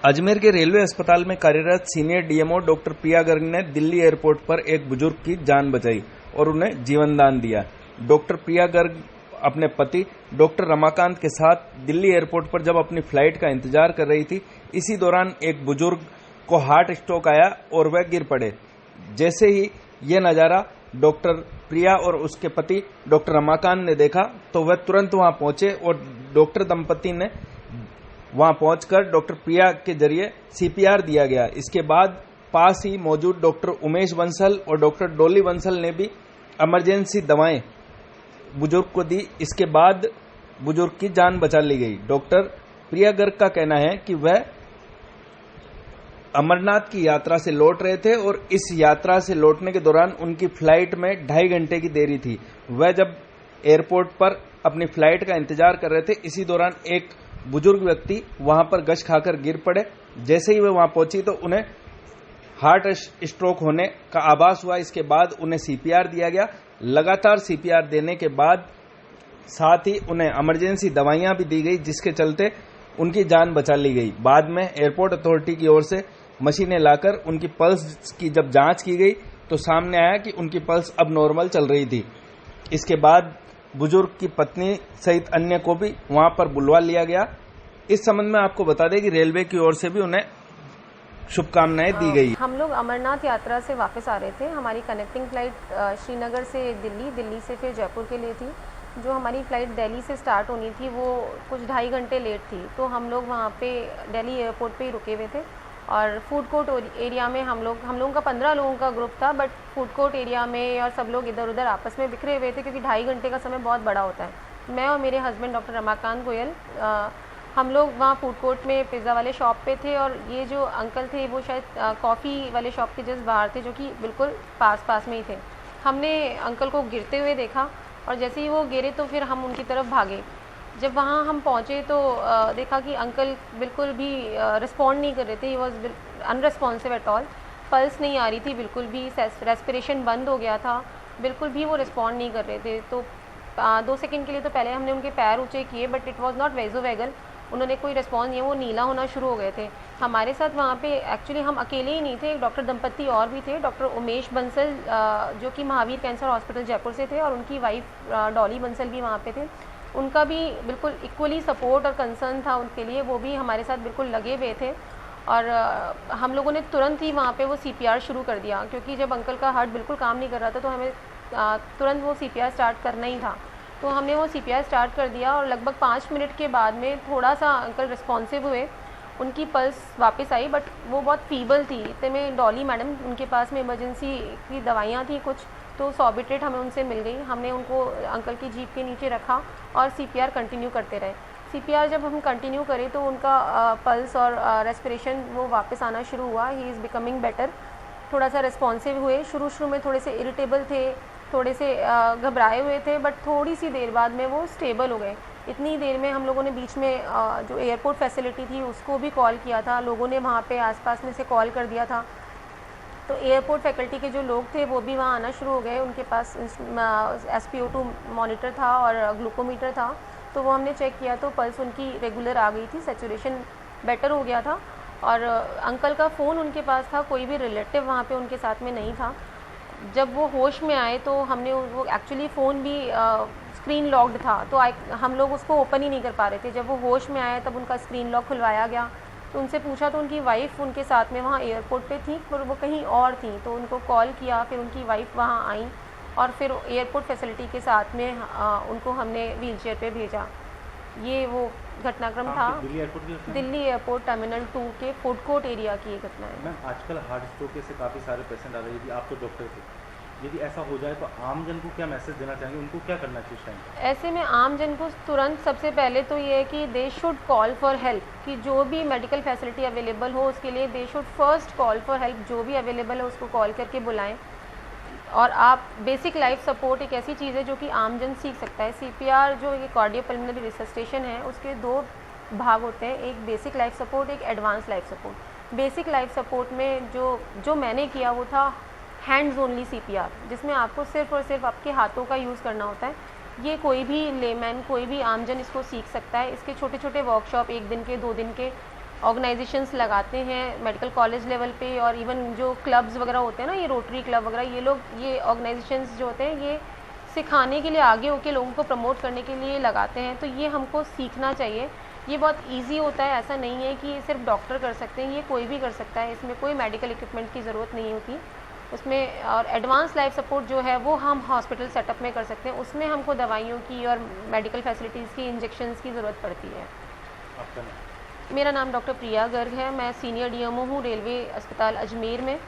अजमेर के रेलवे अस्पताल में कार्यरत सीनियर डीएमओ डॉक्टर प्रिया गर्ग ने दिल्ली एयरपोर्ट पर एक बुजुर्ग की जान बचाई और उन्हें जीवन दान दिया। डॉक्टर प्रिया गर्ग अपने पति डॉक्टर रमाकांत के साथ दिल्ली एयरपोर्ट पर जब अपनी फ्लाइट का इंतजार कर रही थी, इसी दौरान एक बुजुर्ग को हार्ट स्ट्रोक आया और वह गिर पड़े। जैसे ही यह नजारा डॉक्टर प्रिया और उसके पति डॉक्टर रमाकांत ने देखा तो वह तुरंत वहां पहुंचे और डॉक्टर दंपति ने वहां पहुंचकर डॉक्टर प्रिया के जरिए सीपीआर दिया गया। इसके बाद पास ही मौजूद डॉक्टर उमेश बंसल और डॉक्टर डॉली बंसल ने भी इमरजेंसी दवाएं बुजुर्ग को दी। इसके बाद बुजुर्ग की जान बचा ली गई। डॉक्टर प्रिया गर्ग का कहना है कि वह अमरनाथ की यात्रा से लौट रहे थे और इस यात्रा से लौटने के दौरान उनकी फ्लाइट में 2.5 घंटे की देरी थी। वह जब एयरपोर्ट पर अपनी फ्लाइट का इंतजार कर रहे थे, इसी दौरान एक बुजुर्ग व्यक्ति वहां पर गश खाकर गिर पड़े। जैसे ही वे वहां पहुंची तो उन्हें हार्ट स्ट्रोक होने का आभास हुआ। इसके बाद उन्हें सीपीआर दिया गया। लगातार सीपीआर देने के बाद साथ ही उन्हें इमरजेंसी दवाइयां भी दी गई, जिसके चलते उनकी जान बचा ली गई। बाद में एयरपोर्ट अथॉरिटी की ओर से मशीनें लाकर उनकी पल्स की जब जांच की गई तो सामने आया कि उनकी पल्स अब नॉर्मल चल रही थी। इसके बाद बुजुर्ग की पत्नी सहित अन्य को भी वहां पर बुलवा लिया गया। इस संबंध में आपको बता दें कि रेलवे की ओर से भी उन्हें शुभकामनाएं दी गई। हम लोग अमरनाथ यात्रा से वापस आ रहे थे। हमारी कनेक्टिंग फ्लाइट श्रीनगर से दिल्ली से फिर जयपुर के लिए थी। जो हमारी फ्लाइट दिल्ली से स्टार्ट होनी थी वो कुछ 2.5 घंटे लेट थी, तो हम लोग वहाँ पे दिल्ली एयरपोर्ट पे ही रुके हुए थे। और फूड कोर्ट एरिया में हम लोगों का 15 लोगों का ग्रुप था, बट फूड कोर्ट एरिया में और सब लोग इधर उधर आपस में बिखरे हुए थे, क्योंकि 2.5 घंटे का समय बहुत बड़ा होता है। मैं और मेरे हस्बैंड डॉक्टर रमाकांत गोयल हम लोग वहाँ फूड कोर्ट में पिज़्ज़ा वाले शॉप पे थे, और ये जो अंकल थे वो शायद कॉफ़ी वाले शॉप के जस्ट बाहर थे, जो कि बिल्कुल पास में ही थे। हमने अंकल को गिरते हुए देखा और जैसे ही वो गिरे तो फिर हम उनकी तरफ भागे। जब वहाँ हम पहुँचे तो देखा कि अंकल बिल्कुल भी रिस्पॉन्ड नहीं कर रहे थे। He was unresponsive at all. Pulse नहीं आ रही थी बिल्कुल भी, रेस्पिरेशन बंद हो गया था, बिल्कुल भी वो रिस्पॉन्ड नहीं कर रहे थे। तो 2 सेकंड के लिए तो पहले हमने उनके पैर ऊँचे किए, बट इट वॉज नॉट वेजोवेगल। उन्होंने कोई रिस्पॉन्स नहीं है, वो नीला होना शुरू हो गए थे। हमारे साथ वहाँ पे एक्चुअली हम अकेले ही नहीं थे, एक डॉक्टर दंपति और भी थे, डॉक्टर उमेश बंसल जो कि महावीर कैंसर हॉस्पिटल जयपुर से थे, और उनकी वाइफ डॉली बंसल भी वहाँ पे थे। उनका भी बिल्कुल इक्वली सपोर्ट और कंसर्न था उनके लिए, वो भी हमारे साथ बिल्कुल लगे हुए थे। और हम लोगों ने तुरंत ही वहाँ पे वो सीपीआर शुरू कर दिया, क्योंकि जब अंकल का हार्ट बिल्कुल काम नहीं कर रहा था तो हमें तुरंत वो सीपीआर स्टार्ट करना ही था। तो हमने वो सीपीआर स्टार्ट कर दिया और लगभग 5 मिनट के बाद में थोड़ा सा अंकल रिस्पॉन्सिव हुए, उनकी पल्स वापस आई, बट वो बहुत फीबल थी। इतने में डॉली मैडम, उनके पास में इमरजेंसी की दवाइयाँ थी कुछ, तो सॉर्बिट्रेट हमें उनसे मिल गई। हमने उनको अंकल की जीप के नीचे रखा और सीपीआर कंटिन्यू करते रहे। सीपीआर जब हम कंटिन्यू करें तो उनका पल्स और रेस्पिरेशन वो वापस आना शुरू हुआ। ही इज़ बिकमिंग बेटर, थोड़ा सा रिस्पॉन्सिव हुए। शुरू में थोड़े से इरिटेबल थे, थोड़े से घबराए हुए थे, बट थोड़ी सी देर बाद में वो स्टेबल हो गए। इतनी देर में हम लोगों ने बीच में जो एयरपोर्ट फैसिलिटी थी उसको भी कॉल किया था, लोगों ने वहाँ पे आसपास में से कॉल कर दिया था। तो एयरपोर्ट फैकल्टी के जो लोग थे वो भी वहाँ आना शुरू हो गए। उनके पास SpO2 मॉनिटर था और ग्लूकोमीटर था, तो वो हमने चेक किया तो पल्स उनकी रेगुलर आ गई थी, सैचुरेशन बेटर हो गया था। और अंकल का फ़ोन उनके पास था, कोई भी रिलेटिव वहाँ पे उनके साथ में नहीं था। जब वो होश में आए तो हमने वो एक्चुअली फ़ोन भी स्क्रीन लॉक्ड था, तो हम लोग उसको ओपन ही नहीं कर पा रहे थे। जब वो होश में आए तब उनका स्क्रीन लॉक खुलवाया गया। तो उनसे पूछा तो उनकी वाइफ उनके साथ में वहाँ एयरपोर्ट पे थी, पर वो कहीं और थी। तो उनको कॉल किया, फिर उनकी वाइफ वहाँ आई और फिर एयरपोर्ट फैसिलिटी के साथ में उनको हमने व्हीलचेयर पे भेजा। ये वो घटनाक्रम था दिल्ली एयरपोर्ट टर्मिनल 2 के फूड कोर्ट एरिया की ये घटना है। मैम, आजकल हार्ट स्ट्रोक के से काफ़ी सारे पेशेंट आ रहे हैं। यदि आप तो डॉक्टर थे, यदि ऐसा हो जाए तो आम जन को क्या मैसेज देना चाहेंगे, उनको क्या करना चाहिए इस टाइम? ऐसे में आम जन को तुरंत सबसे पहले तो ये है कि they should call for help, कि जो भी मेडिकल फैसिलिटी अवेलेबल हो उसके लिए they should first call for help. जो भी अवेलेबल है उसको कॉल करके बुलाएं। और आप बेसिक लाइफ सपोर्ट एक ऐसी चीज़ है जो कि आम जन सीख सकता है। सीपीआर जो ये कार्डियोपल्मोनरी रिससिटेशन है उसके 2 भाग होते हैं, एक बेसिक लाइफ सपोर्ट, एक advance life support. Basic life support में जो मैंने किया वो था हैंड्स ओनली सीपीआर, जिसमें आपको सिर्फ और सिर्फ आपके हाथों का यूज़ करना होता है। ये कोई भी लेमैन, कोई भी आमजन इसको सीख सकता है। इसके छोटे छोटे वर्कशॉप 1 दिन के 2 दिन के ऑर्गेनाइजेशंस लगाते हैं मेडिकल कॉलेज लेवल पे, और इवन जो क्लब्स वगैरह होते हैं ना, ये रोटरी क्लब वगैरह, ये लोग, ये ऑर्गेनाइजेशंस जो होते हैं, ये सिखाने के लिए, आगे होके लोगों को प्रमोट करने के लिए लगाते हैं। तो ये हमको सीखना चाहिए। ये बहुत इजी होता है, ऐसा नहीं है कि सिर्फ डॉक्टर कर सकते हैं, ये कोई भी कर सकता है। इसमें कोई मेडिकल इक्विपमेंट की ज़रूरत नहीं होती उसमें। और एडवांस लाइफ सपोर्ट जो है वो हम हॉस्पिटल सेटअप में कर सकते हैं, उसमें हमको दवाइयों की और मेडिकल फैसिलिटीज़ की, इंजेक्शंस की ज़रूरत पड़ती है। आपका नाम? मेरा नाम डॉक्टर प्रिया गर्ग है, मैं सीनियर डीएमओ हूँ रेलवे अस्पताल अजमेर में।